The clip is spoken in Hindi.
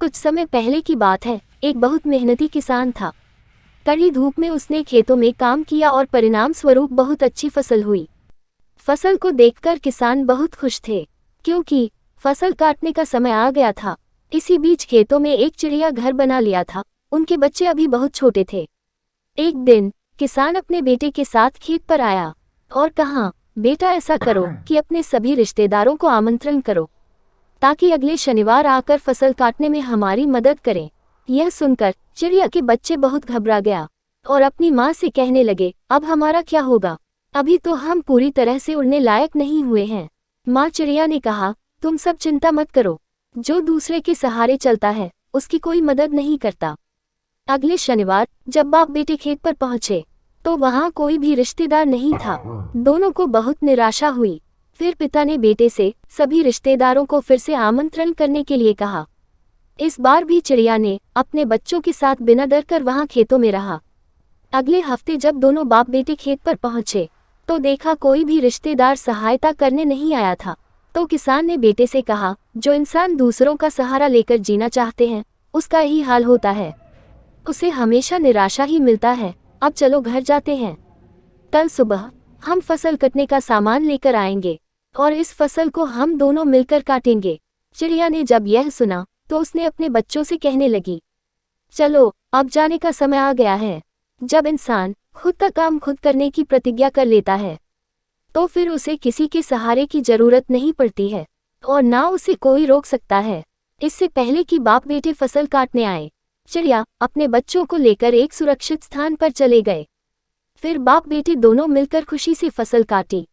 कुछ समय पहले की बात है। एक बहुत मेहनती किसान था। कड़ी धूप में उसने खेतों में काम किया और परिणाम स्वरूप बहुत अच्छी फसल हुई। फसल को देखकर किसान बहुत खुश थे, क्योंकि फसल काटने का समय आ गया था। इसी बीच खेतों में एक चिड़िया घर बना लिया था। उनके बच्चे अभी बहुत छोटे थे। एक दिन किसान अपने बेटे के साथ खेत पर आया और कहा, बेटा ऐसा करो कि अपने सभी रिश्तेदारों को आमंत्रण करो, ताकि अगले शनिवार आकर फसल काटने में हमारी मदद करें। यह सुनकर चिड़िया के बच्चे बहुत घबरा गया और अपनी माँ से कहने लगे, अब हमारा क्या होगा? अभी तो हम पूरी तरह से उड़ने लायक नहीं हुए हैं। माँ चिड़िया ने कहा, तुम सब चिंता मत करो। जो दूसरे के सहारे चलता है उसकी कोई मदद नहीं करता। अगले शनिवार जब बाप बेटे खेत पर पहुंचे तो वहां कोई भी रिश्तेदार नहीं था। दोनों को बहुत निराशा हुई। फिर पिता ने बेटे से सभी रिश्तेदारों को फिर से आमंत्रण करने के लिए कहा। इस बार भी चिड़िया ने अपने बच्चों के साथ बिना डर कर वहां खेतों में रहा। अगले हफ्ते जब दोनों बाप बेटे खेत पर पहुंचे तो देखा कोई भी रिश्तेदार सहायता करने नहीं आया था। तो किसान ने बेटे से कहा, जो इंसान दूसरों का सहारा लेकर जीना चाहते हैं उसका यही हाल होता है, उसे हमेशा निराशा ही मिलता है। अब चलो घर जाते हैं। कल सुबह हम फसल कटने का सामान लेकर आएंगे और इस फसल को हम दोनों मिलकर काटेंगे। चिड़िया ने जब यह सुना तो उसने अपने बच्चों से कहने लगी, चलो अब जाने का समय आ गया है। जब इंसान खुद का काम खुद करने की प्रतिज्ञा कर लेता है तो फिर उसे किसी के सहारे की जरूरत नहीं पड़ती है और ना उसे कोई रोक सकता है। इससे पहले कि बाप बेटे फसल काटने आए, चिड़िया अपने बच्चों को लेकर एक सुरक्षित स्थान पर चले गए। फिर बाप बेटे दोनों मिलकर खुशी से फसल काटी।